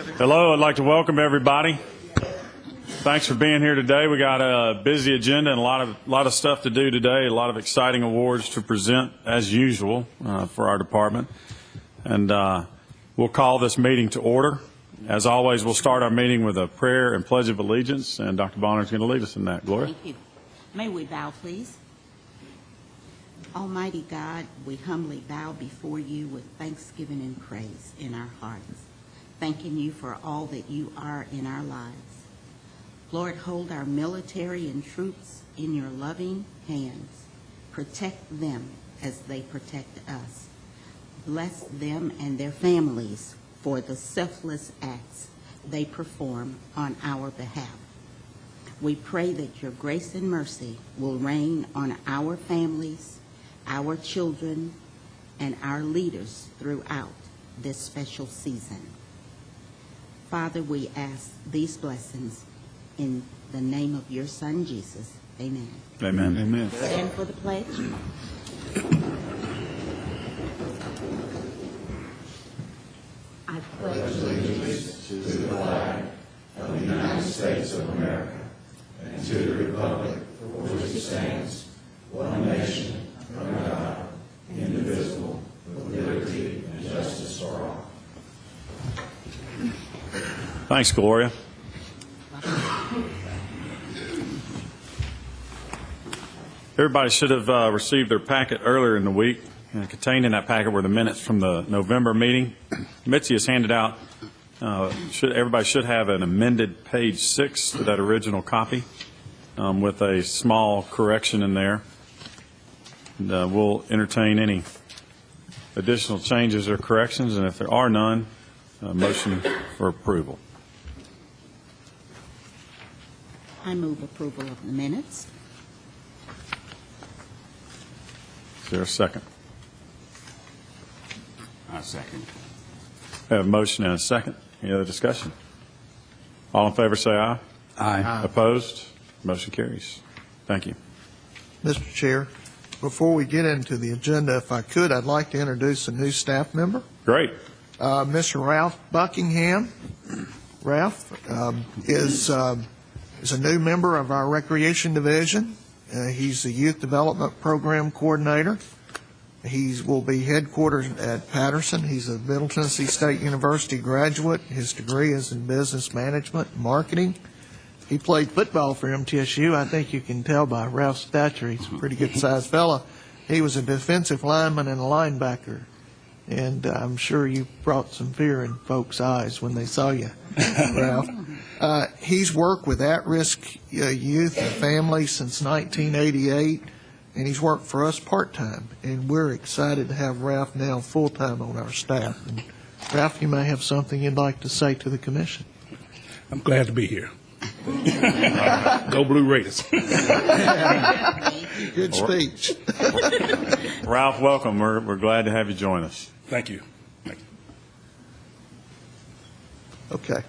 Hello, I'd like to welcome everybody. Thanks for being here today. We got a busy agenda and a lot of stuff to do today, a lot of exciting awards to present as usual for our department. And we'll call this meeting to order. As always, we'll start our meeting with a prayer and pledge of allegiance, and Dr. Bonner is going to lead us in that. Gloria? Thank you. May we bow, please? Almighty God, we humbly bow before you with thanksgiving and praise in our hearts, thanking you for all that you are in our lives. Lord, hold our military and troops in your loving hands. Protect them as they protect us. Bless them and their families for the selfless acts they perform on our behalf. We pray that your grace and mercy will reign on our families, our children, and our leaders throughout this special season. Father, we ask these blessings in the name of your Son, Jesus. Amen. Amen. Amen. Stand for the pledge. I pledge allegiance to the flag of the United States of America and to the republic for which it stands, one nation, under God, indivisible, with liberty and justice for all. Thanks, Gloria. Everybody should have received their packet earlier in the week. And contained in that packet were the minutes from the November meeting. Mitzi has handed out, everybody should have an amended page 6 to that original copy with a small correction in there. And we'll entertain any additional changes or corrections, and if there are none, motion for approval. I move approval of the minutes. Is there a second? I second. We have a motion and a second. Any other discussion? All in favor say aye. Aye. Opposed? Motion carries. Thank you. Mr. Chair, before we get into the agenda, if I could, I'd like to introduce a new staff member. Great. Mr. Ralph Buckingham. Ralph is a new member of our Recreation Division. He's the Youth Development Program Coordinator. He will be headquartered at Patterson. He's a Middle Tennessee State University graduate. His degree is in Business Management and Marketing. He played football for MTSU. I think you can tell by Ralph's stature. He's a pretty good-sized fella. He was a defensive lineman and a linebacker. And I'm sure you brought some fear in folks' eyes when they saw you, Ralph. He's worked with at-risk youth and families since 1988, and he's worked for us part-time. And we're excited to have Ralph now full-time on our staff. And Ralph, you may have something you'd like to say to the commission. I'm glad to be here. Go Blue Raiders. Good speech. Ralph, welcome. We're glad to have you join us. Thank you. Thank you. Okay.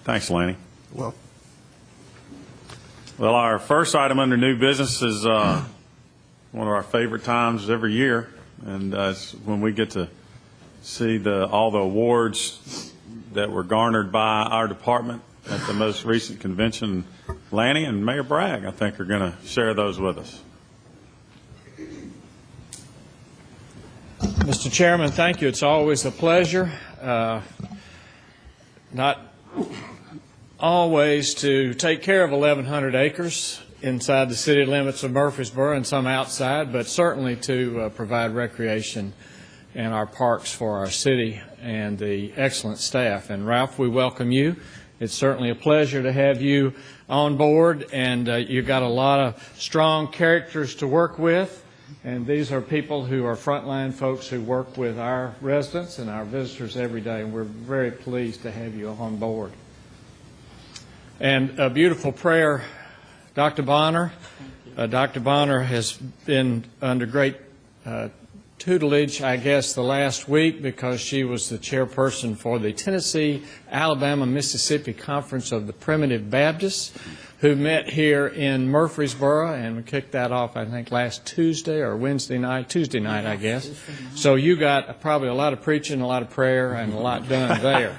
Thanks, Lanny. Well, our first item under new business is one of our favorite times every year, and it's when we get to see all the awards that were garnered by our department at the most recent convention. Lanny and Mayor Bragg, I think, are going to share those with us. Mr. Chairman, thank you. It's always a pleasure. Not always to take care of 1,100 acres inside the city limits of Murfreesboro and some outside, but certainly to provide recreation in our parks for our city and the excellent staff. And Ralph, we welcome you. It's certainly a pleasure to have you on board, and you've got a lot of strong characters to work with. And these are people who are frontline folks who work with our residents and our visitors every day, and we're very pleased to have you on board. And a beautiful prayer, Dr. Bonner. Dr. Bonner has been under great tutelage, I guess, the last week because she was the chairperson for the Tennessee, Alabama, Mississippi Conference of the Primitive Baptists. who met here in Murfreesboro, and we kicked that off, I think, last Tuesday or Tuesday night, I guess. So you got probably a lot of preaching, a lot of prayer, and a lot done there.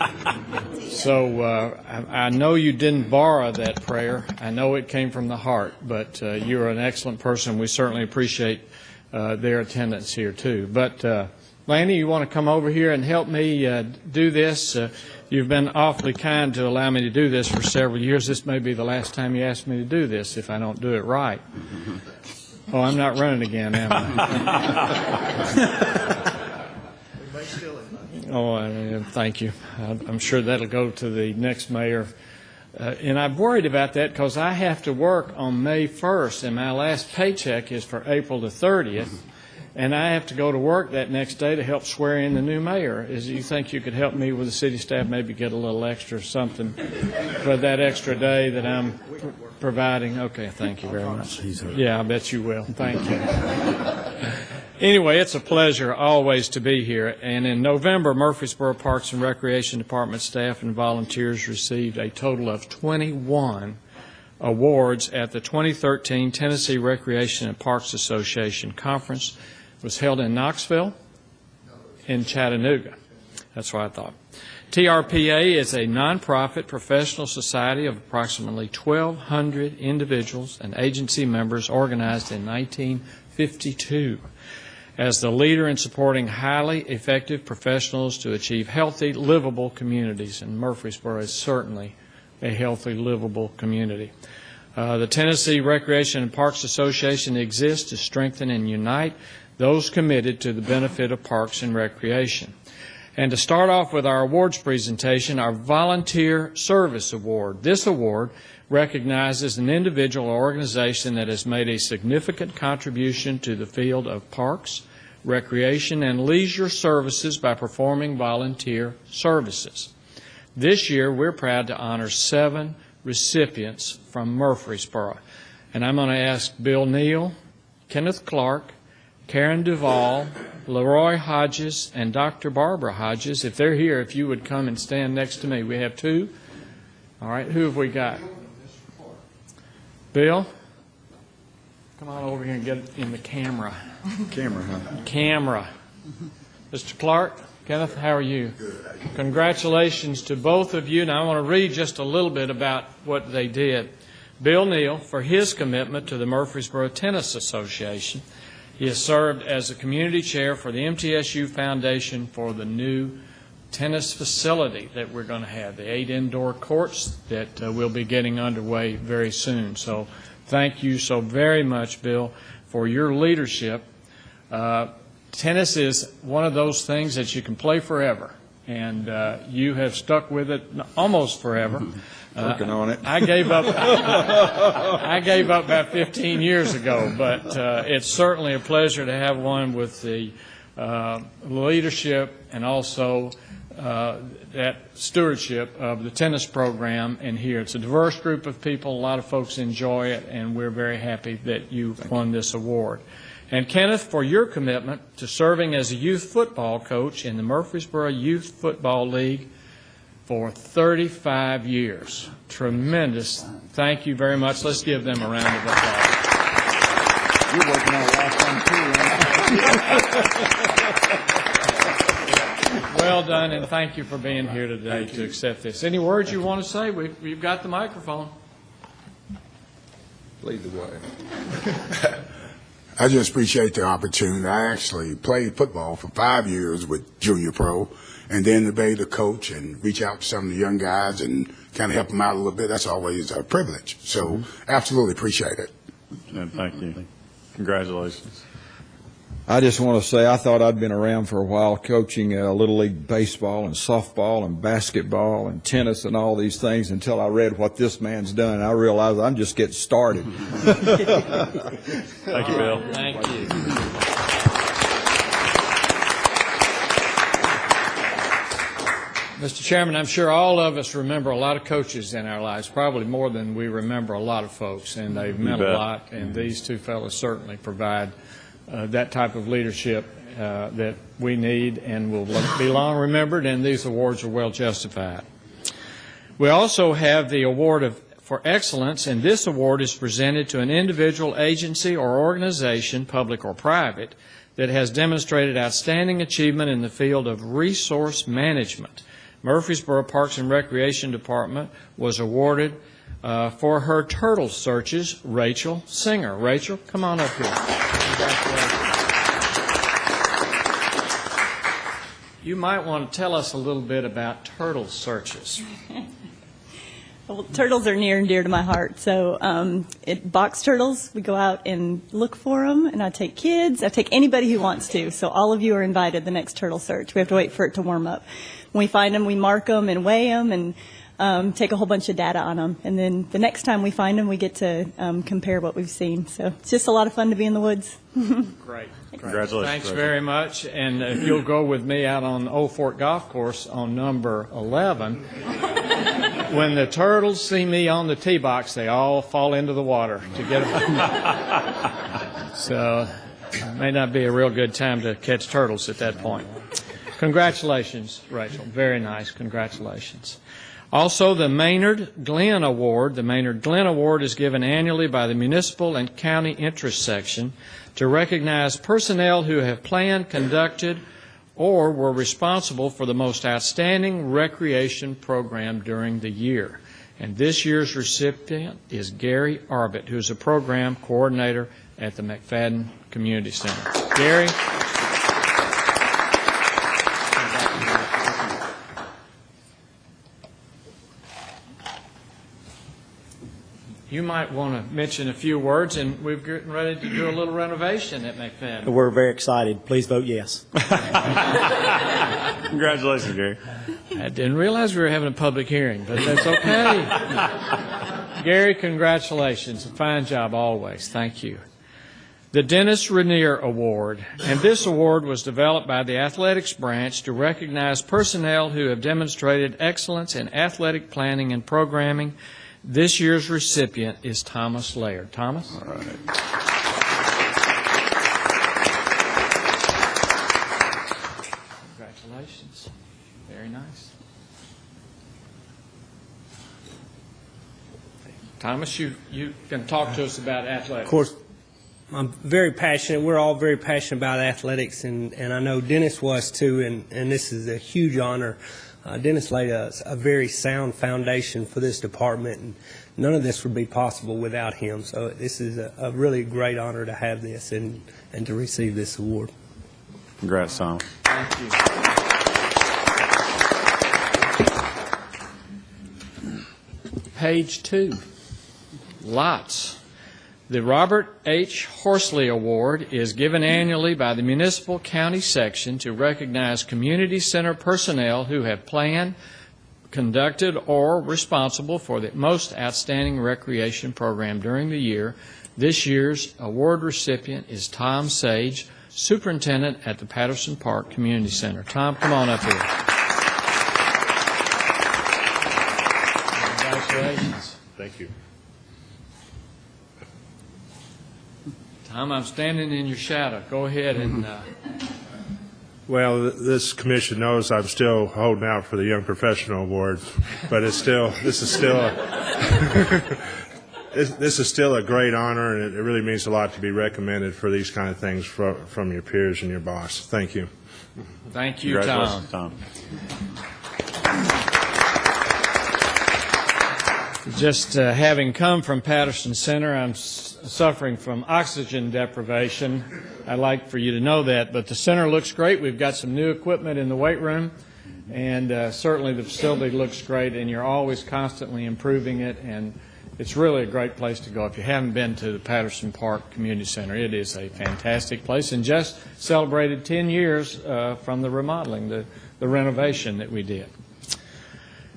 So I know you didn't borrow that prayer. I know it came from the heart, but you're an excellent person. We certainly appreciate their attendance here, too. But Lanny, you want to come over here and help me do this? You've been awfully kind to allow me to do this for several years. This may be the last time you ask me to do this if I don't do it right. Oh, I'm not running again, am I? Oh, thank you. I'm sure that'll go to the next mayor. And I'm worried about that because I have to work on May 1st, and my last paycheck is for April the 30th. And I have to go to work that next day to help swear in the new mayor. You think you could help me with the city staff, maybe get a little extra something for that extra day that I'm providing? Okay, thank you very much. Yeah, I bet you will. Thank you. Anyway, it's a pleasure always to be here. And in November, Murfreesboro Parks and Recreation Department staff and volunteers received a total of 21 awards at the 2013 Tennessee Recreation and Parks Association Conference. It was held in Knoxville, in Chattanooga. That's what I thought. TRPA is a nonprofit professional society of approximately 1,200 individuals and agency members organized in 1952 as the leader in supporting highly effective professionals to achieve healthy, livable communities. And Murfreesboro is certainly a healthy, livable community. The Tennessee Recreation and Parks Association exists to strengthen and unite those committed to the benefit of parks and recreation. And to start off with our awards presentation, our Volunteer Service Award. This award recognizes an individual or organization that has made a significant contribution to the field of parks, recreation, and leisure services by performing volunteer services. This year, we're proud to honor 7 recipients from Murfreesboro. And I'm going to ask Bill Neal, Kenneth Clark, Karen Duvall, Leroy Hodges, and Dr. Barbara Hodges. If they're here, if you would come and stand next to me. We have 2. All right, who have we got? Bill? Come on over here and get in the camera. Camera. Mr. Clark? Kenneth, how are you? Good. Congratulations to both of you. Now I want to read just a little bit about what they did. Bill Neal, for his commitment to the Murfreesboro Tennis Association. He has served as a community chair for the MTSU Foundation for the new tennis facility that we're going to have, the 8 indoor courts that we'll be getting underway very soon. So thank you so very much, Bill, for your leadership. Tennis is one of those things that you can play forever, and you have stuck with it almost forever. Working on it. I gave up about 15 years ago, but it's certainly a pleasure to have one with the leadership and also that stewardship of the tennis program in here. It's a diverse group of people. A lot of folks enjoy it, and we're very happy that you won this award. And Kenneth, for your commitment to serving as a youth football coach in the Murfreesboro Youth Football League for 35 years. Tremendous. Thank you very much. Let's give them a round of applause. You're working on it last time, too. Well done, and thank you for being here today to accept this. Any words you want to say? We've got the microphone. Lead the way. I just appreciate the opportunity. I actually played football for 5 years with Junior Pro, and then to be able to coach and reach out to some of the young guys and kind of help them out a little bit, that's always a privilege. So absolutely appreciate it. And thank you. Congratulations. I just want to say I thought I'd been around for a while coaching Little League baseball and softball and basketball and tennis and all these things until I read what this man's done, and I realized I'm just getting started. Thank you, Bill. Thank you. Mr. Chairman, I'm sure all of us remember a lot of coaches in our lives, probably more than we remember a lot of folks, and they've meant a lot, and these 2 fellows certainly provide that type of leadership that we need and will be long remembered, and these awards are well justified. We also have the award for excellence, and this award is presented to an individual, agency, or organization, public or private, that has demonstrated outstanding achievement in the field of resource management. Murfreesboro Parks and Recreation Department was awarded for her turtle searches, Rachel Singer. Rachel, come on up here. Congratulations. You might want to tell us a little bit about turtle searches. Well, turtles are near and dear to my heart. So box turtles, we go out and look for them, and I take kids. I take anybody who wants to. So all of you are invited the next turtle search. We have to wait for it to warm up. When we find them, we mark them and weigh them and take a whole bunch of data on them. And then the next time we find them, we get to compare what we've seen. So it's just a lot of fun to be in the woods. Great. Congratulations. Thanks Rachel. very much. And if you'll go with me out on Old Fort Golf Course on number 11, when the turtles see me on the tee box, they all fall into the water to get them. So it may not be a real good time to catch turtles at that point. Congratulations, Rachel. Very nice. Congratulations. Also, the Maynard Glenn Award. The Maynard Glenn Award is given annually by the Municipal and County Interest Section to recognize personnel who have planned, conducted, or were responsible for the most outstanding recreation program during the year. And this year's recipient is Gary Arbit, who is a program coordinator at the McFadden Community Center. Gary. You might want to mention a few words, and we're getting ready to do a little renovation at McFadden. We're very excited. Please vote yes. Congratulations, Gary. I didn't realize we were having a public hearing, but that's okay. Gary, congratulations. A fine job always. Thank you. The Dennis Rainier Award, and this award was developed by the athletics branch to recognize personnel who have demonstrated excellence in athletic planning and programming. This year's recipient is Thomas Laird. Thomas? All right. Congratulations. Very nice. Thomas, you can talk to us about athletics. Of course, I'm very passionate. We're all very passionate about athletics, and I know Dennis was too, and this is a huge honor. Dennis laid a very sound foundation for this department, and none of this would be possible without him. So this is a really great honor to have this and to receive this award. Congrats, Tom. Thank you. Page 2. Lots. The Robert H. Horsley Award is given annually by the Municipal County Section to recognize community center personnel who have planned, conducted, or responsible for the most outstanding recreation program during the year. This year's award recipient is Tom Sage, Superintendent at the Patterson Park Community Center. Tom, come on up here. Congratulations. Thank you. Tom, I'm standing in your shadow. Go ahead and... Well, this commission knows I'm still holding out for the Young Professional Award, but this is still a great honor, and it really means a lot to be recommended for these kind of things from your peers and your boss. Thank you. Thank you, Tom. Tom. Just having come from Patterson Center, I'm suffering from oxygen deprivation. I'd like for you to know that, but the center looks great. We've got some new equipment in the weight room, and certainly the facility looks great, and you're always constantly improving it, and it's really a great place to go. If you haven't been to the Patterson Park Community Center, it is a fantastic place, and just celebrated 10 years from the remodeling, the renovation that we did.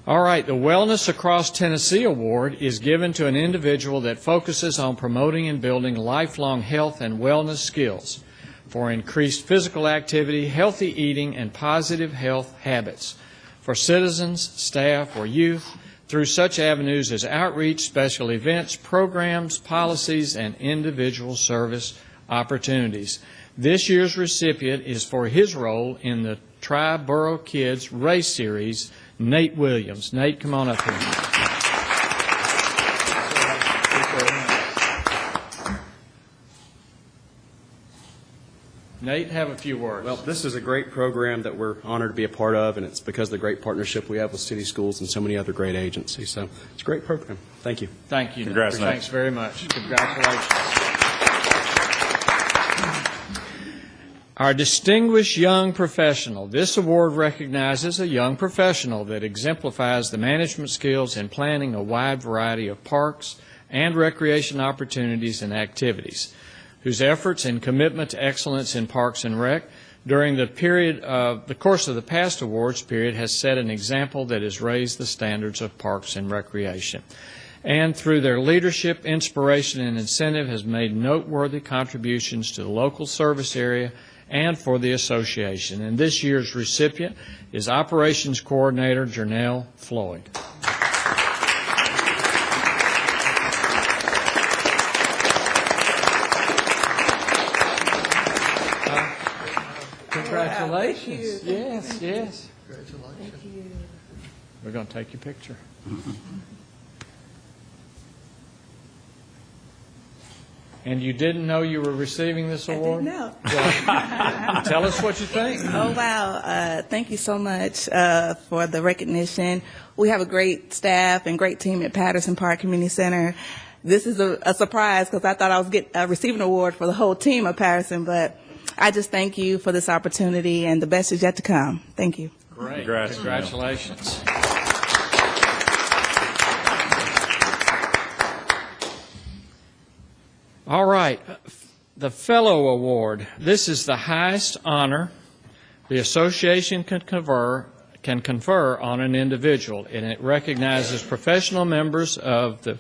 All right, the Wellness Across Tennessee Award is given to an individual that focuses on promoting and building lifelong health and wellness skills for increased physical activity, healthy eating, and positive health habits for citizens, staff, or youth through such avenues as outreach, special events, programs, policies, and individual service opportunities. This year's recipient is for his role in the Tri-Borough Kids Race Series, Nate Williams. Nate, come on up here. Nate, have a few words. Well, this is a great program that we're honored to be a part of, and it's because of the great partnership we have with city schools and so many other great agencies. So it's a great program. Thank you. Thank you. Congrats, Nate. Thanks very much. Congratulations. Our distinguished young professional. This award recognizes a young professional that exemplifies the management skills in planning a wide variety of parks and recreation opportunities and activities, whose efforts and commitment to excellence in Parks and Rec during the course of the past awards period has set an example that has raised the standards of parks and recreation, and through their leadership, inspiration, and incentive has made noteworthy contributions to the local service area and for the association. And this year's recipient is Operations Coordinator Janelle Floyd. Congratulations. Yes, yes. Congratulations. Thank you. We're going to take your picture. And you didn't know you were receiving this award? No. Tell us what you think. Oh, wow. Thank you so much for the recognition. We have a great staff and great team at Patterson Park Community Center. This is a surprise because I thought I was receiving an award for the whole team of Patterson, but I just thank you for this opportunity, and the best is yet to come. Thank you. Great. Congrats, Congratulations. All right. The Fellow Award. This is the highest honor the association can confer on an individual, and it recognizes professional members of the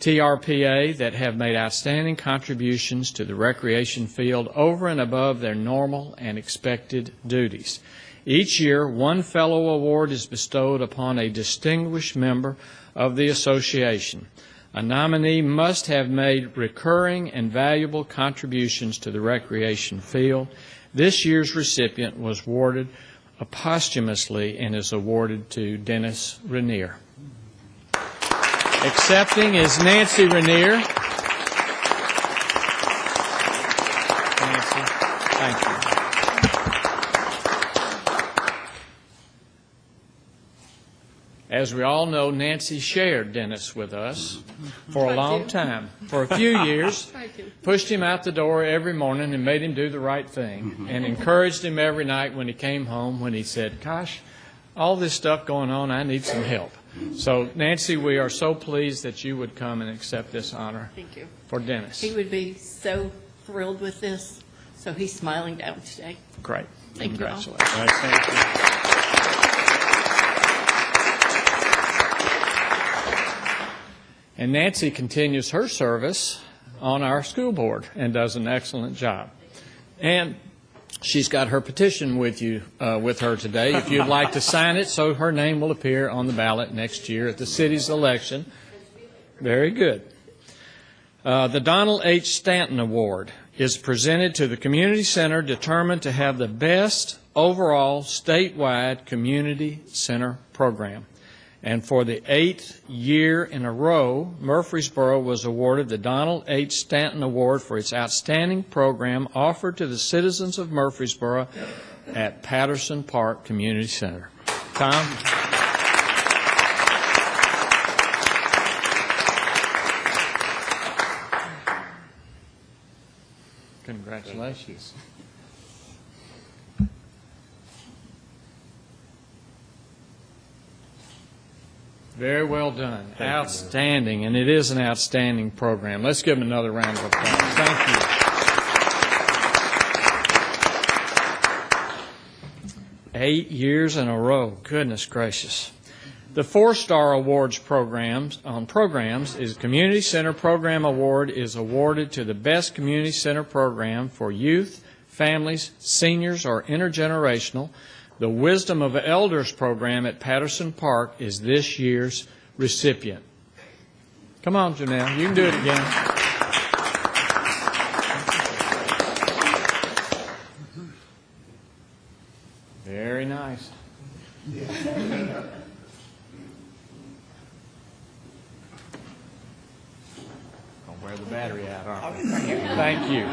TRPA that have made outstanding contributions to the recreation field over and above their normal and expected duties. Each year, one Fellow Award is bestowed upon a distinguished member of the association. A nominee must have made recurring and valuable contributions to the recreation field. This year's recipient was awarded posthumously and is awarded to Dennis Rainier. Accepting is Nancy Rainier. Nancy, thank you. As we all know, Nancy shared Dennis with us for a long time, for a few years, pushed him out the door every morning and made him do the right thing, and encouraged him every night when he came home when he said, gosh, all this stuff going on, I need some help. So, Nancy, we are so pleased that you would come and accept this honor. Thank you. For Dennis. He would be so thrilled with this, so he's smiling down today. Great. Thank you all. Congratulations. Thank you. And Nancy continues her service on our school board and does an excellent job. And she's got her petition with her today. If you'd like to sign it, so her name will appear on the ballot next year at the city's election. Very good. The Donald H. Stanton Award is presented to the community center determined to have the best overall statewide community center program. And for the 8th year in a row, Murfreesboro was awarded the Donald H. Stanton Award for its outstanding program offered to the citizens of Murfreesboro at Patterson Park Community Center. Tom? Congratulations. Very well done. Outstanding, and it is an outstanding program. Let's give them another round of applause. Thank you. 8 years in a row. Goodness gracious. The 4-Star Awards programs is Community Center Program Award is awarded to the best community center program for youth, families, seniors, or intergenerational. The Wisdom of Elders program at Patterson Park is this year's recipient. Come on, Janelle, you can do it again. Very nice. I'll wear the battery out, aren't we? Thank you.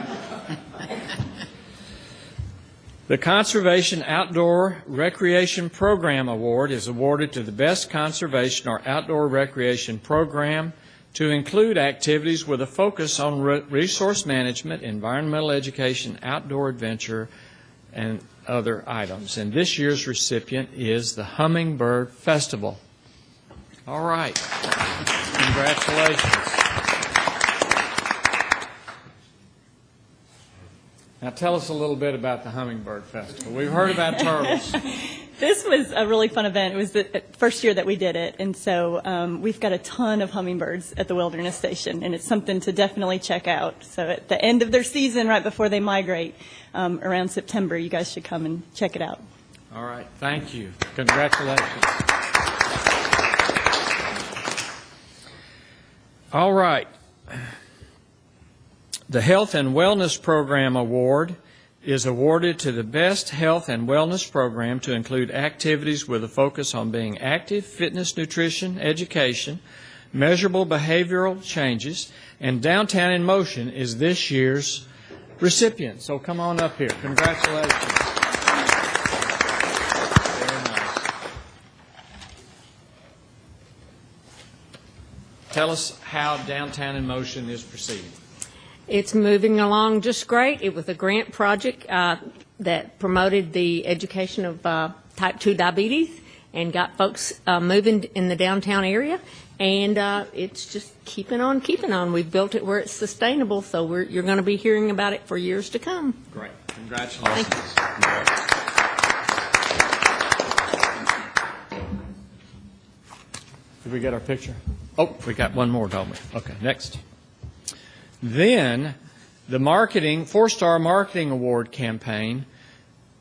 The Conservation Outdoor Recreation Program Award is awarded to the best conservation or outdoor recreation program to include activities with a focus on resource management, environmental education, outdoor adventure, and other items. And this year's recipient is the Hummingbird Festival. All right. Congratulations. Now tell us a little bit about the Hummingbird Festival. We've heard about turtles. This was a really fun event. It was the first year that we did it, and so we've got a ton of hummingbirds at the Wilderness Station, and it's something to definitely check out. So at the end of their season, right before they migrate, around September, you guys should come and check it out. All right. Thank you. Congratulations. All right. The Health and Wellness Program Award is awarded to the best health and wellness program to include activities with a focus on being active, fitness, nutrition, education, measurable behavioral changes, and Downtown in Motion is this year's recipient. So come on up here. Congratulations. Very nice. Tell us how Downtown in Motion is proceeding. It's moving along just great. It was a grant project that promoted the education of type 2 diabetes and got folks moving in the downtown area. And it's just keeping on keeping on. We've built it where it's sustainable, so you're going to be hearing about it for years to come. Great. Congratulations. Did we get our picture? Oh, we got one more, don't we? Okay, next. Then, the marketing, 4-Star Marketing Award campaign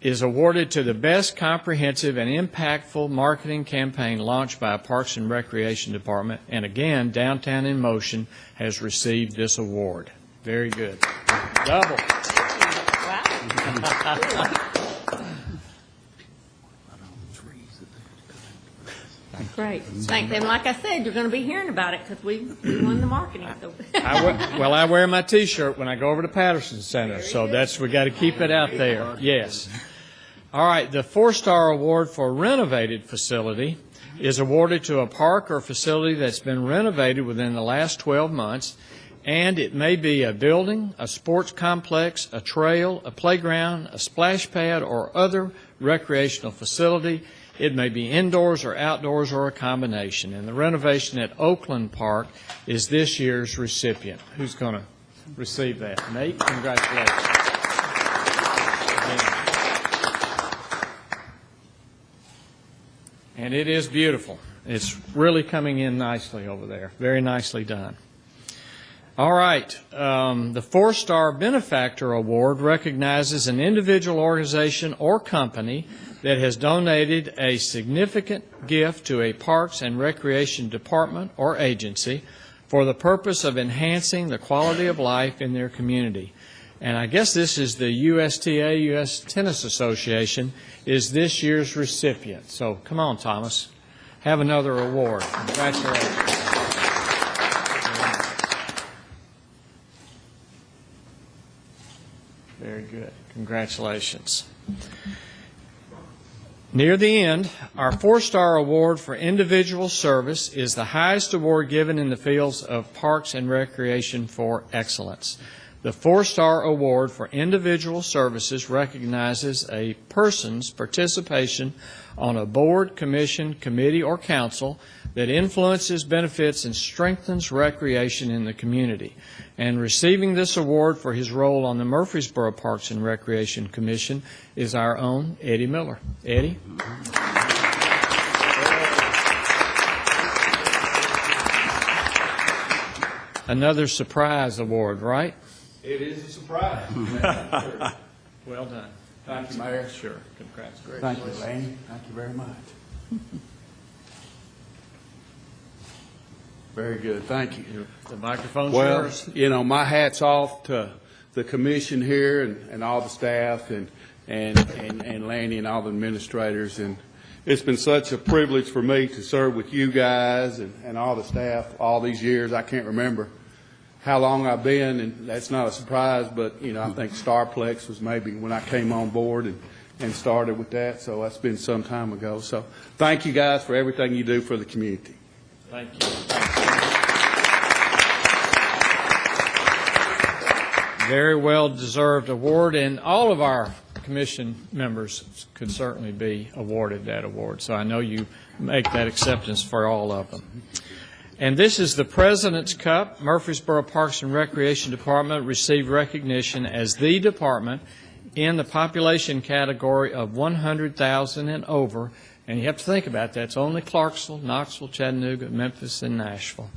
is awarded to the best comprehensive and impactful marketing campaign launched by a Parks and Recreation Department. And again, Downtown in Motion has received this award. Very good. Double. Great. Thanks. And like I said, you're going to be hearing about it because we won the marketing. So. I wear my T-shirt when I go over to Patterson Center, so we got to keep it out there. Yes. All right. The 4-Star Award for Renovated Facility is awarded to a park or facility that's been renovated within the last 12 months, and it may be a building, a sports complex, a trail, a playground, a splash pad, or other recreational facility. It may be indoors or outdoors or a combination. And the renovation at Oakland Park is this year's recipient. Who's going to receive that? Nate, congratulations. And it is beautiful. It's really coming in nicely over there. Very nicely done. All right. The 4-Star Benefactor Award recognizes an individual, organization, or company that has donated a significant gift to a Parks and Recreation Department or agency for the purpose of enhancing the quality of life in their community. And I guess this is the USTA, U.S. Tennis Association, is this year's recipient. So come on, Thomas. Have another award. Congratulations. Very good. Congratulations. Near the end, our 4-Star Award for Individual Service is the highest award given in the fields of Parks and Recreation for excellence. The 4-Star Award for Individual Services recognizes a person's participation on a board, commission, committee, or council that influences, benefits, and strengthens recreation in the community. And receiving this award for his role on the Murfreesboro Parks and Recreation Commission is our own Eddie Miller. Eddie? Another surprise award, right? It is a surprise. Well done. Thank you, Mayor. Sure. Congratulations. Thank you, Laney. Thank you very much. Very good. Thank you. The microphone's Well, yours. you know, my hat's off to the commission here and all the staff and Laney and all the administrators. And it's been such a privilege for me to serve with you guys and all the staff all these years. I can't remember how long I've been, and that's not a surprise, but, I think Starplex was maybe when I came on board and started with that, so that's been some time ago. So thank you guys for everything you do for the community. Thank you. Very well-deserved award, and all of our commission members could certainly be awarded that award. So I know you make that acceptance for all of them. And this is the President's Cup. Murfreesboro Parks and Recreation Department received recognition as the department in the population category of 100,000 and over. And you have to think about that. It's only Clarksville, Knoxville, Chattanooga, Memphis, and Nashville,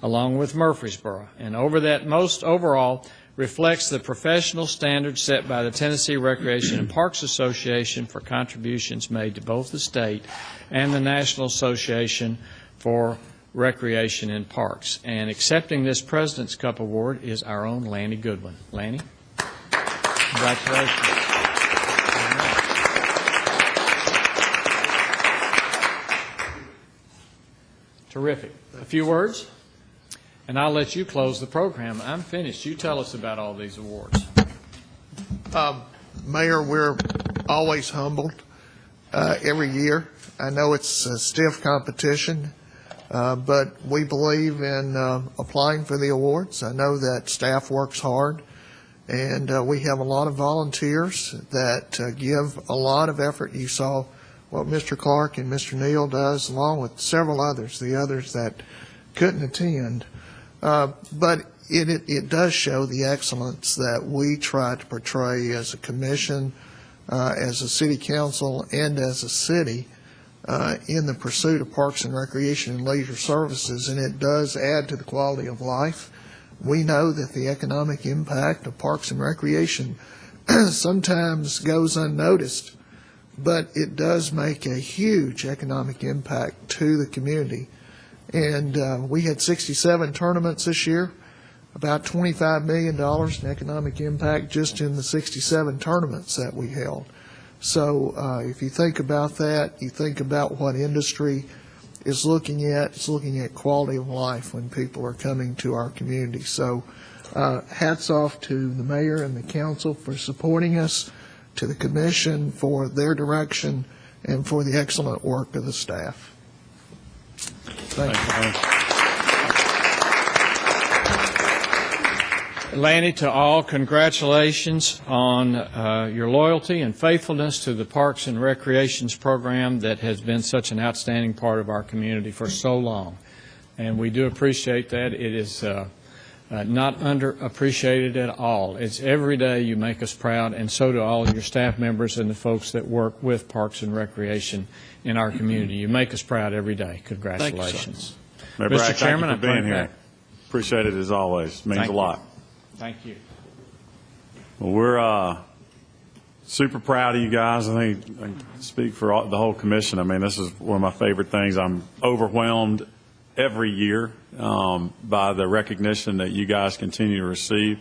along with Murfreesboro. And over that, most overall reflects the professional standards set by the Tennessee Recreation and Parks Association for contributions made to both the state and the National Association for Recreation and Parks. And accepting this President's Cup Award is our own Lanny Goodwin. Lanny, congratulations. Terrific. A few words, and I'll let you close the program. I'm finished. You tell us about all these awards. Mayor, we're always humbled every year. I know it's a stiff competition, but we believe in applying for the awards. I know that staff works hard, and we have a lot of volunteers that give a lot of effort. You saw what Mr. Clark and Mr. Neal does, along with several others, the others that couldn't attend. But it does show the excellence that we try to portray as a commission, as a city council, and as a city in the pursuit of parks and recreation and leisure services, and it does add to the quality of life. We know that the economic impact of parks and recreation sometimes goes unnoticed, but it does make a huge economic impact to the community. And we had 67 tournaments this year, about $25 million in economic impact just in the 67 tournaments that we held. So if you think about that, you think about what industry is looking at. It's looking at quality of life when people are coming to our community. So hats off to the mayor and the council for supporting us, to the commission for their direction, and for the excellent work of the staff. Thank you. Lanny, to all, congratulations on your loyalty and faithfulness to the Parks and Recreations program that has been such an outstanding part of our community for so long. And we do appreciate that. It is not underappreciated at all. It's every day you make us proud, and so do all of your staff members and the folks that work with Parks and Recreation in our community. You make us proud every day. Congratulations. Mayor Mr. Bragg, Chairman, thank you for being here. Appreciate it as always. Means a lot. Thank you. Well, we're super proud of you guys. I think I can speak for the whole commission. I mean, this is one of my favorite things. I'm overwhelmed every year by the recognition that you guys continue to receive.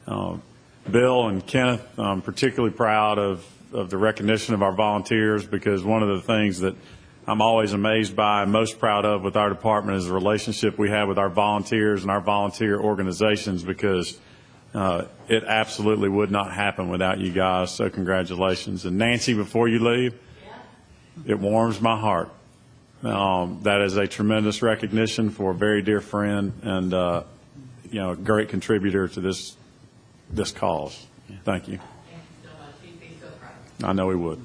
Bill and Kenneth, I'm particularly proud of the recognition of our volunteers, because one of the things that I'm always amazed by and most proud of with our department is the relationship we have with our volunteers and our volunteer organizations, because it absolutely would not happen without you guys. So congratulations. And Nancy, before you leave, it warms my heart. That is a tremendous recognition for a very dear friend and a great contributor to this cause. Thank you. I know he would.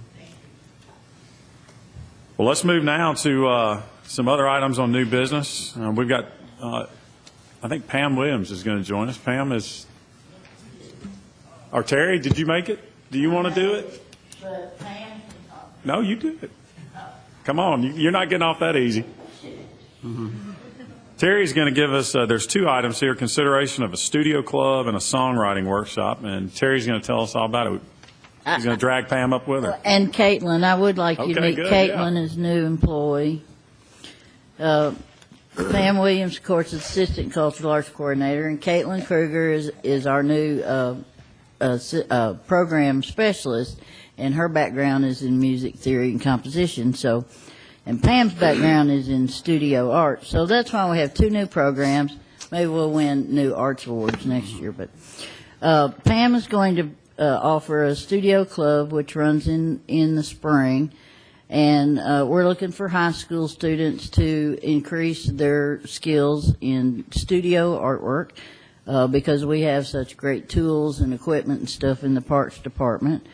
Well, let's move now to some other items on new business. We've got, I think Pam Williams is going to join us. Pam is, or Terry, did you make it? Do you want to do it? But Pam can talk. No, you do it. Come on, you're not getting off that easy. Terry's going to give us, there's two items here, consideration of a studio club and a songwriting workshop, and Terry's going to tell us all about it. He's going to drag Pam up with her. And Caitlin, I would like you to meet good, Caitlin as new employee. Pam Williams, of course, is Assistant Cultural Arts Coordinator, and Caitlin Kruger is our new program specialist, and her background is in music theory and composition. So, and Pam's background is in studio art. So that's why we have two new programs. maybe we'll win new arts awards next year. But Pam is going to offer a studio club, which runs in the spring. And we're looking for high school students to increase their skills in studio artwork because we have such great tools and equipment and stuff in the Parks Department.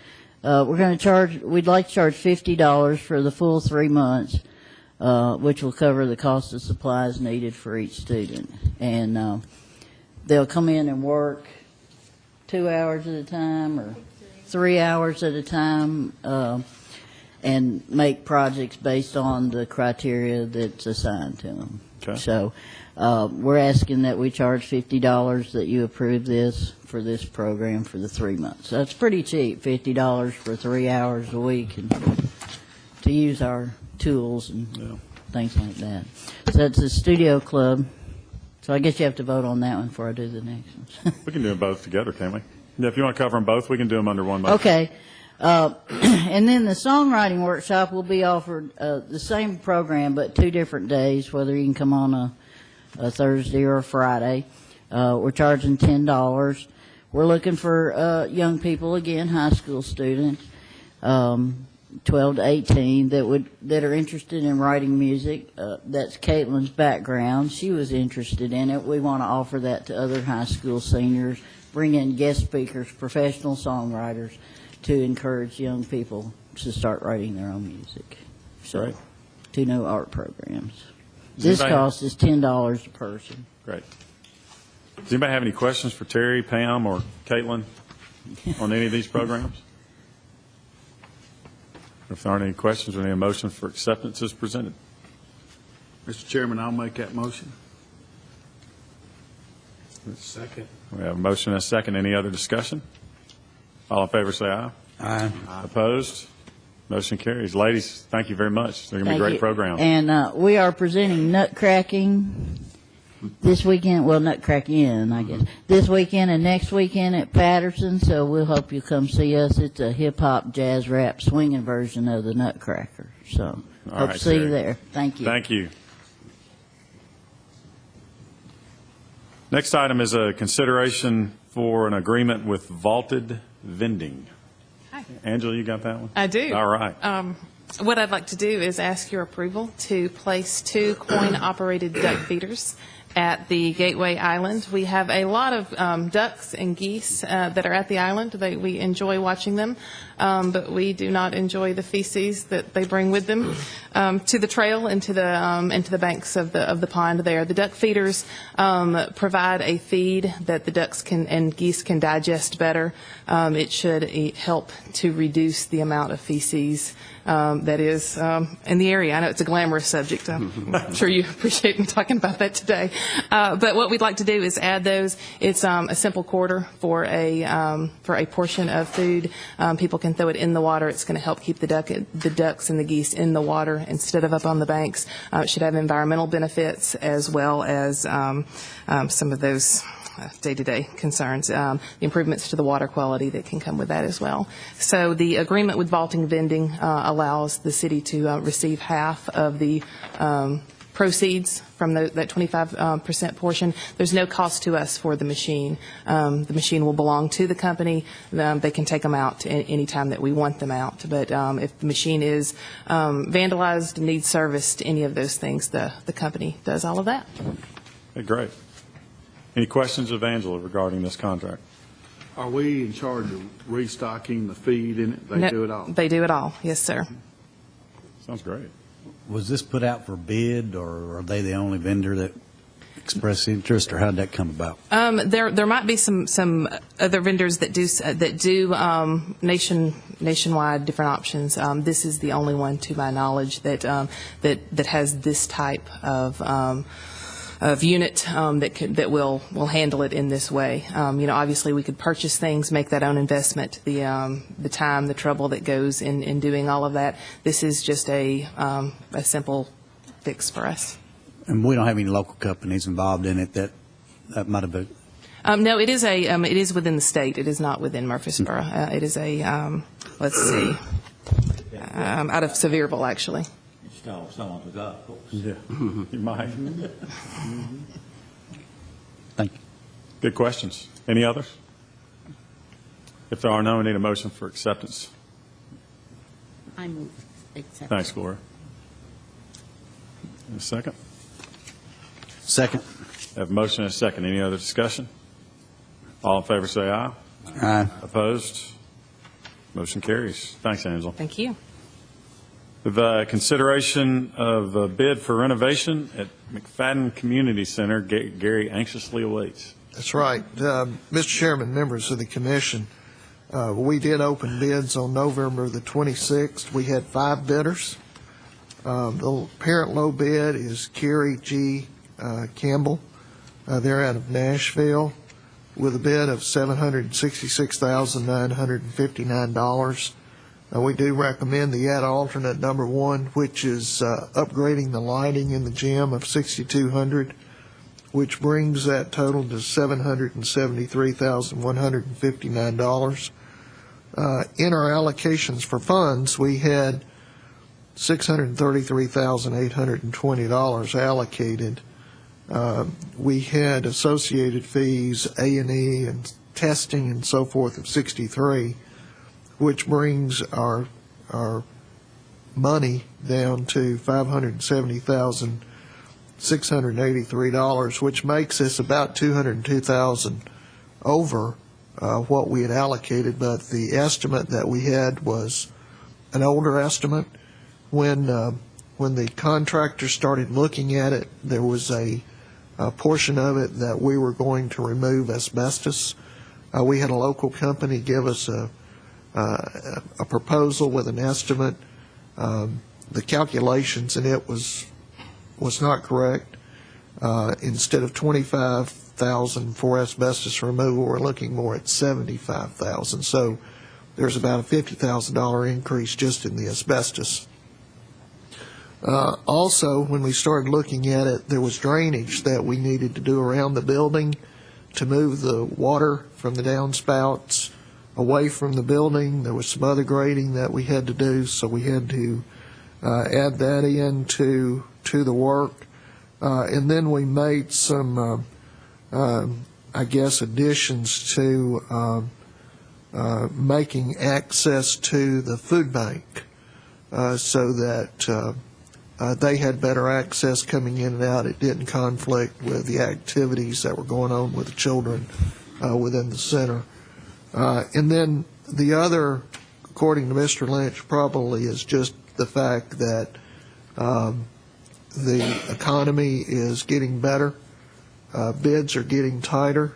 We'd like to charge $50 for the full 3 months, which will cover the cost of supplies needed for each student. And they'll come in and work 2 hours at a time or 3 hours at a time, and make projects based on the criteria that's assigned to them. Okay. So we're asking that we charge $50, that you approve this for this program for the 3 months. That's pretty cheap, $50 for 3 hours a week and to use our tools and things like that. So that's a studio club. So I guess you have to vote on that one before I do the next one. We can do them both together, can't we? Yeah, if you want to cover them both, we can do them under one motion. Okay. And then the songwriting workshop will be offered the same program, but 2 different days, whether you can come on a Thursday or a Friday. We're charging $10. We're looking for young people, again, high school students, 12 to 18, that are interested in writing music. That's Caitlin's background. She was interested in it. We want to offer that to other high school seniors, bring in guest speakers, professional songwriters, to encourage young people to start writing their own music. So, Great. 2 new art programs. Does This anybody- cost is $10 a person. Great. Does anybody have any questions for Terry, Pam, or Caitlin on any of these programs? If there aren't any questions, we need a motion for acceptance as presented. Mr. Chairman, I'll make that motion. Second. We have a motion and a second. Any other discussion? All in favor, say aye. Aye. Opposed? Motion carries. Ladies, thank you very much. They're going to be Thank great you. programs. And we are presenting Nutcracking this weekend, well, Nutcracking, I guess, this weekend and next weekend at Patterson, so we'll hope you come see us. It's a hip-hop, jazz, rap, swinging version of the Nutcracker. So All hope right, to see you Terry. there. Thank you. Thank you. Next item is a consideration for an agreement with Vaulted Vending. Hi. Angela, you got that one? I do. All right. What I'd like to do is ask your approval to place 2 coin-operated duck feeders at the Gateway Island. We have a lot of ducks and geese that are at the island. We enjoy watching them, but we do not enjoy the feces that they bring with them to the trail and to the banks of the pond there. The duck feeders provide a feed that the ducks and geese can digest better. It should help to reduce the amount of feces that is in the area. I know it's a glamorous subject. I'm sure you appreciate me talking about that today. But what we'd like to do is add those. It's a simple quarter for a portion of food. People can throw it in the water. It's going to help keep the ducks and the geese in the water instead of up on the banks. It should have environmental benefits as well as some of those day-to-day concerns, the improvements to the water quality that can come with that as well. So the agreement with Vaulting Vending allows the city to receive half of the proceeds from that 25% portion. There's no cost to us for the machine. The machine will belong to the company. They can take them out any time that we want them out. But if the machine is vandalized, needs serviced, any of those things, the company does all of that. Okay, great. Any questions of Angela regarding this contract? Are we in charge of restocking the feed in it? They No, do it all? They do it all, yes, sir. Sounds great. Was this put out for bid, or are they the only vendor that expressed interest, or how did that come about? There might be some other vendors that do nationwide different options. This is the only one, to my knowledge, that has this type of unit that will handle it in this way. Obviously we could purchase things, make that own investment, the time, the trouble that goes in doing all of that. This is just a simple fix for us. And we don't have any local companies involved in it that might have been. No, it is within the state. It is not within Murfreesboro. It is let's see, out of Sevierville, actually. Stole someone to go, of course. Yeah, you might. Good questions. Any others? If there are none, we need a motion for acceptance. I move acceptance. Thanks, Gloria. A second? Second. Have a motion and a second. Any other discussion? All in favor say aye. Aye. Opposed? Motion carries. Thanks, Angela. Thank you. The consideration of a bid for renovation at McFadden Community Center, Gary anxiously awaits. That's right. Mr. Chairman, members of the commission, we did open bids on November the 26th. We had 5 bidders. The apparent low bid is Kerry G. Campbell. They're out of Nashville with a bid of $766,959. We do recommend the add alternate number 1, which is upgrading the lighting in the gym of $6,200, which brings that total to $773,159. In our allocations for funds, we had $633,820 allocated. We had associated fees, A&E, and testing and so forth of $63, which brings our money down to $570,683, which makes us about $202,000 over what we had allocated. But the estimate that we had was an older estimate. When the contractor started looking at it, there was a portion of it that we were going to remove asbestos. We had a local company give us a proposal with an estimate. The calculations in it was not correct. Instead of $25,000 for asbestos removal, we're looking more at $75,000. So there's about a $50,000 increase just in the asbestos. Also, when we started looking at it, there was drainage that we needed to do around the building to move the water from the downspouts away from the building. There was some other grading that we had to do, so we had to add that into the work. And then we made some, additions to making access to the food bank so that they had better access coming in and out. It didn't conflict with the activities that were going on with the children within the center. And then the other, according to Mr. Lynch, probably is just the fact that the economy is getting better. Bids are getting tighter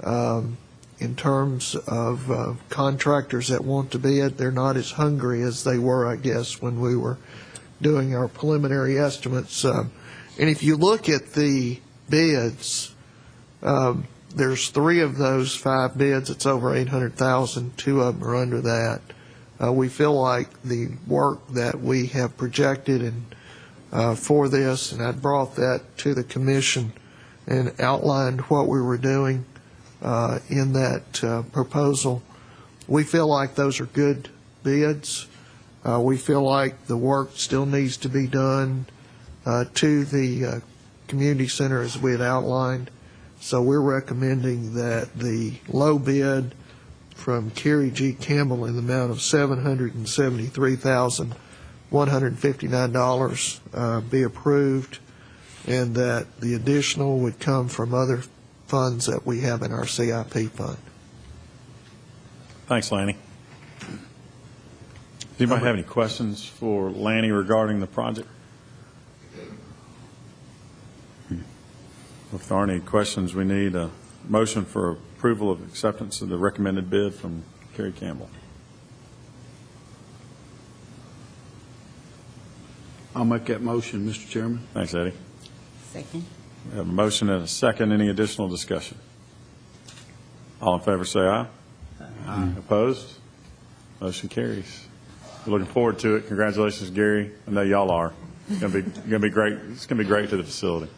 in terms of contractors that want to bid. They're not as hungry as they were, I guess, when we were doing our preliminary estimates. And if you look at the bids, there's 3 of those 5 bids. It's over $800,000. 2 of them are under that. We feel like the work that we have projected and for this, and I brought that to the commission and outlined what we were doing in that proposal. We feel like those are good bids. We feel like the work still needs to be done to the community center as we had outlined. So we're recommending that the low bid from Kerry G. Campbell in the amount of $773,159 be approved, and that the additional would come from other funds that we have in our CIP fund. Thanks, Lanny. Does anybody have any questions for Lanny regarding the project? If there aren't any questions, we need a motion for approval of acceptance of the recommended bid from Kerry Campbell. I'll make that motion, Mr. Chairman. Thanks, Eddie. Second. We have a motion and a second. Any additional discussion? All in favor say aye. Aye. Opposed? Motion carries. We're looking forward to it. Congratulations, Gary. I know y'all are. It's going to be great. It's going to be great to the facility.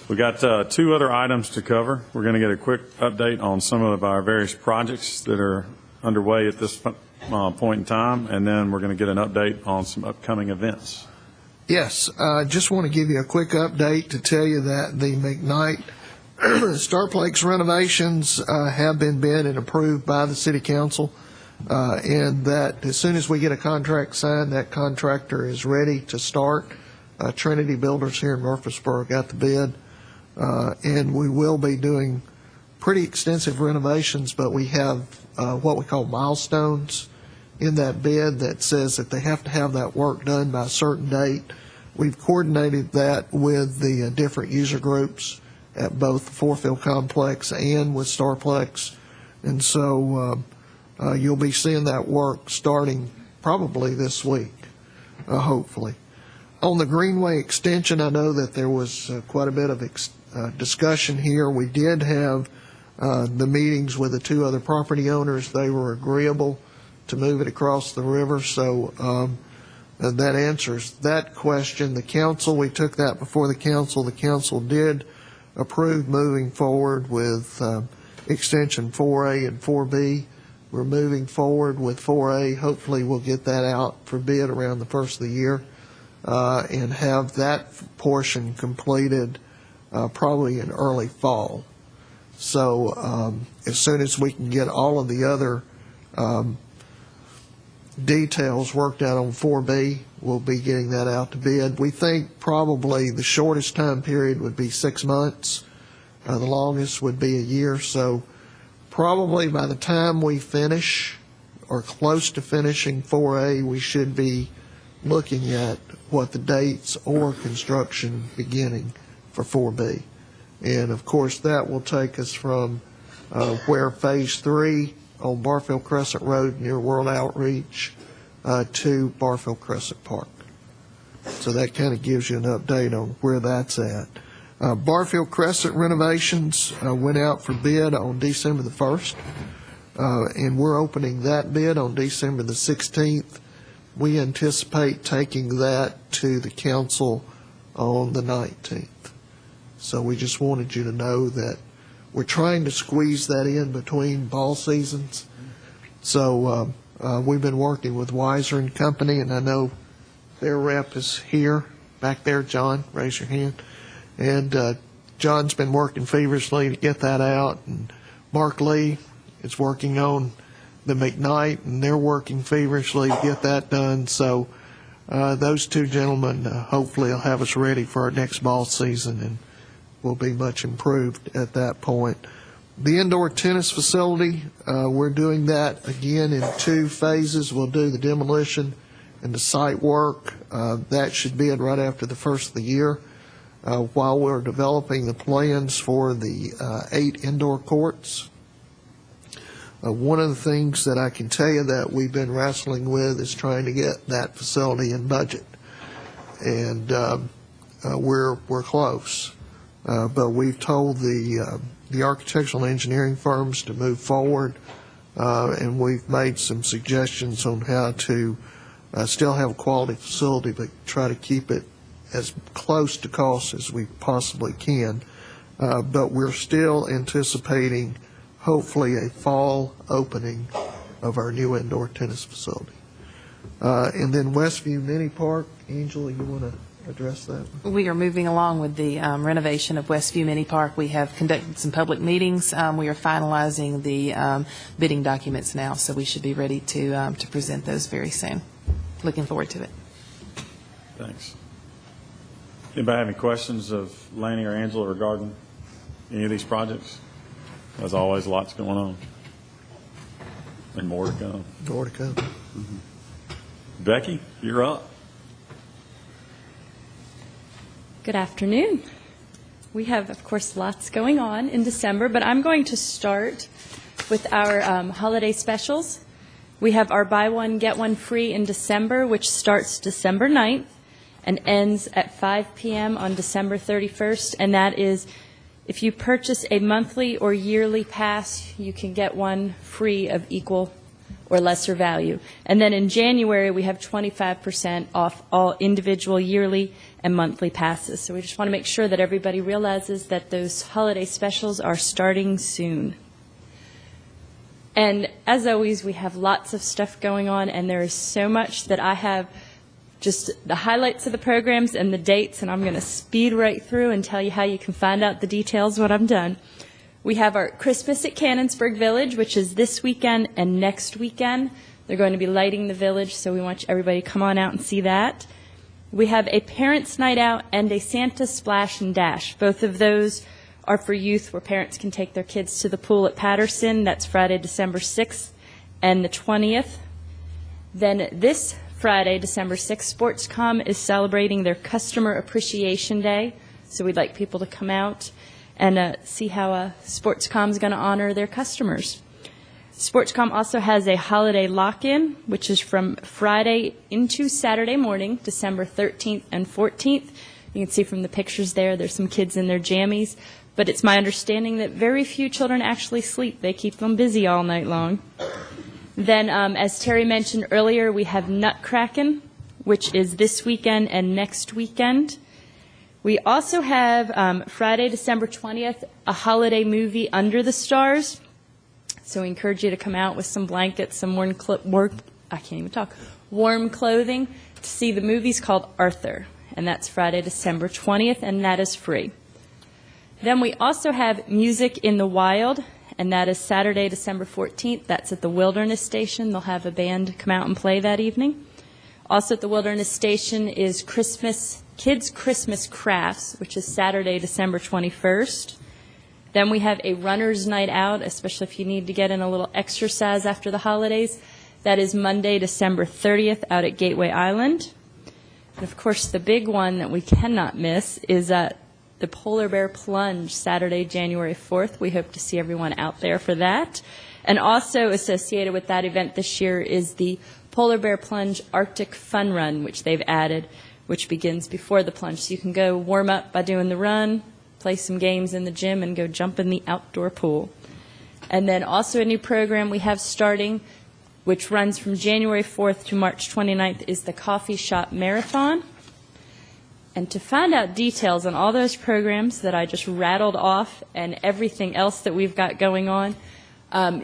We got 2 other items to cover. We're going to get a quick update on some of our various projects that are underway at this point in time, and then we're going to get an update on some upcoming events. Yes, just want to give you a quick update to tell you that the McKnight Starplex renovations have been bid and approved by the City Council, and that as soon as we get a contract signed, that contractor is ready to start. Trinity Builders here in Murfreesboro got the bid, and we will be doing pretty extensive renovations, but we have what we call milestones in that bid that says that they have to have that work done by a certain date. We've coordinated that with the different user groups at both the Fourfield Complex and with Starplex, and so you'll be seeing that work starting probably this week, hopefully. On the Greenway extension, I know that there was quite a bit of discussion here. We did have the meetings with the two other property owners. They were agreeable to move it across the river, so that answers that question. The council, we took that before the council. The council did approve moving forward with extension 4A and 4B. We're moving forward with 4A. Hopefully we'll get that out for bid around the first of the year and have that portion completed probably in early fall. So as soon as we can get all of the other details worked out on 4B, we'll be getting that out to bid. We think probably the shortest time period would be 6 months. The longest would be a year. So probably by the time we finish or close to finishing 4A, we should be looking at what the dates or construction beginning for 4B. And of course that will take us from where Phase 3 on Barfield Crescent Road near World Outreach to Barfield Crescent Park. So that kind of gives you an update on where that's at. Barfield Crescent renovations went out for bid on December the 1st, and we're opening that bid on December the 16th. We anticipate taking that to the council on the 19th. So we just wanted you to know that we're trying to squeeze that in between ball seasons. So we've been working with Weiser and Company, and I know their rep is here, back there. John, raise your hand. And John's been working feverishly to get that out, and Mark Lee is working on the McKnight, and they're working feverishly to get that done. So those two gentlemen hopefully will have us ready for our next ball season, and we'll be much improved at that point. The indoor tennis facility, we're doing that again in 2 phases. We'll do the demolition and the site work. That should be right after the first of the year. While we're developing the plans for the 8 indoor courts. One of the things that I can tell you that we've been wrestling with is trying to get that facility in budget. And we're close. But we've told the architectural and engineering firms to move forward, and we've made some suggestions on how to still have a quality facility, but try to keep it as close to cost as we possibly can. But we're still anticipating hopefully a fall opening of our new indoor tennis facility. And then Westview Mini Park, Angela, you want to address that? We are moving along with the renovation of Westview Mini Park. We have conducted some public meetings. We are finalizing the bidding documents now, so we should be ready to present those very soon. Looking forward to it. Thanks. Anybody have any questions of Lanny or Angela regarding any of these projects? As always, lots going on. And more to come. More to come. Mm-hmm. Becky, you're up. Good afternoon. We have, of course, lots going on in December, but I'm going to start with our holiday specials. We have our buy one, get one free in December, which starts December 9th and ends at 5 p.m. on December 31st, and that is if you purchase a monthly or yearly pass, you can get one free of equal or lesser value. And then in January, we have 25% off all individual yearly and monthly passes. So we just want to make sure that everybody realizes that those holiday specials are starting soon. And as always, we have lots of stuff going on, and there is so much that I have just the highlights of the programs and the dates, and I'm going to speed right through and tell you how you can find out the details when I'm done. We have our Christmas at Cannonsburg Village, which is this weekend and next weekend. They're going to be lighting the village, so we want everybody to come on out and see that. We have a Parents' Night Out and a Santa Splash and Dash. Both of those are for youth, where parents can take their kids to the pool at Patterson. That's Friday, December 6th and the 20th. Then this Friday, December 6th, Sportscom is celebrating their Customer Appreciation Day. So we'd like people to come out and see how Sportscom is going to honor their customers. Sportscom also has a holiday lock-in, which is from Friday into Saturday morning, December 13th and 14th. You can see from the pictures there's some kids in their jammies. But it's my understanding that very few children actually sleep. They keep them busy all night long. Then, as Terry mentioned earlier, we have Nutcrackin', which is this weekend and next weekend. We also have Friday, December 20th, a holiday movie, Under the Stars. So we encourage you to come out with some blankets, some warm clothing to see the movie's called Arthur. And that's Friday, December 20th, and that is free. Then we also have Music in the Wild, and that is Saturday, December 14th. That's at the Wilderness Station. They'll have a band come out and play that evening. Also at the Wilderness Station is Kids Christmas Crafts, which is Saturday, December 21st. Then we have a Runner's Night Out, especially if you need to get in a little exercise after the holidays. That is Monday, December 30th, out at Gateway Island. And, of course, the big one that we cannot miss is the Polar Bear Plunge, Saturday, January 4th. We hope to see everyone out there for that. And also associated with that event this year is the Polar Bear Plunge Arctic Fun Run, which they've added, which begins before the plunge. So you can go warm up by doing the run, play some games in the gym, and go jump in the outdoor pool. And then also a new program we have starting, which runs from January 4th to March 29th, is the Coffee Shop Marathon. And to find out details on all those programs that I just rattled off and everything else that we've got going on,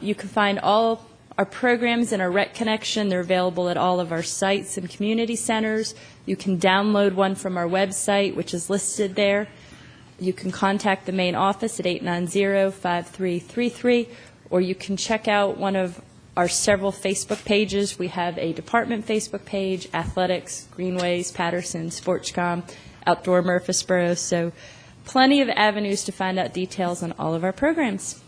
you can find all our programs in our Rec Connection. They're available at all of our sites and community centers. You can download one from our website, which is listed there. You can contact the main office at 890-5333, or you can check out one of our several Facebook pages. We have a department Facebook page, Athletics, Greenways, Patterson, Sportscom, Outdoor Murfreesboro. So plenty of avenues to find out details on all of our programs.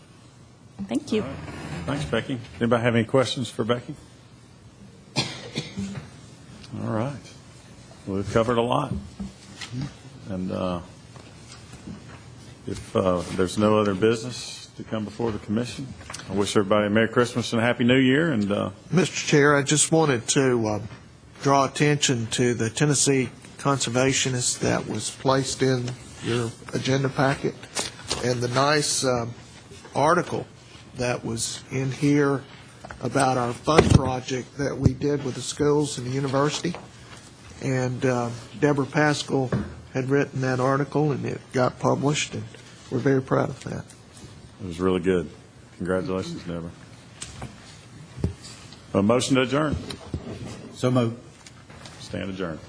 Thank you. All right. Thanks, Becky. Anybody have any questions for Becky? All right. Well, we've covered a lot. And if there's no other business to come before the commission, I wish everybody a Merry Christmas and a Happy New Year. And Mr. Chair, I just wanted to draw attention to the Tennessee Conservationist that was placed in your agenda packet, and the nice article that was in here about our fun project that we did with the schools and the university. And Deborah Pascal had written that article, and it got published, and we're very proud of that. it was really good. Congratulations, Deborah. A motion to adjourn. So moved. Stand adjourned.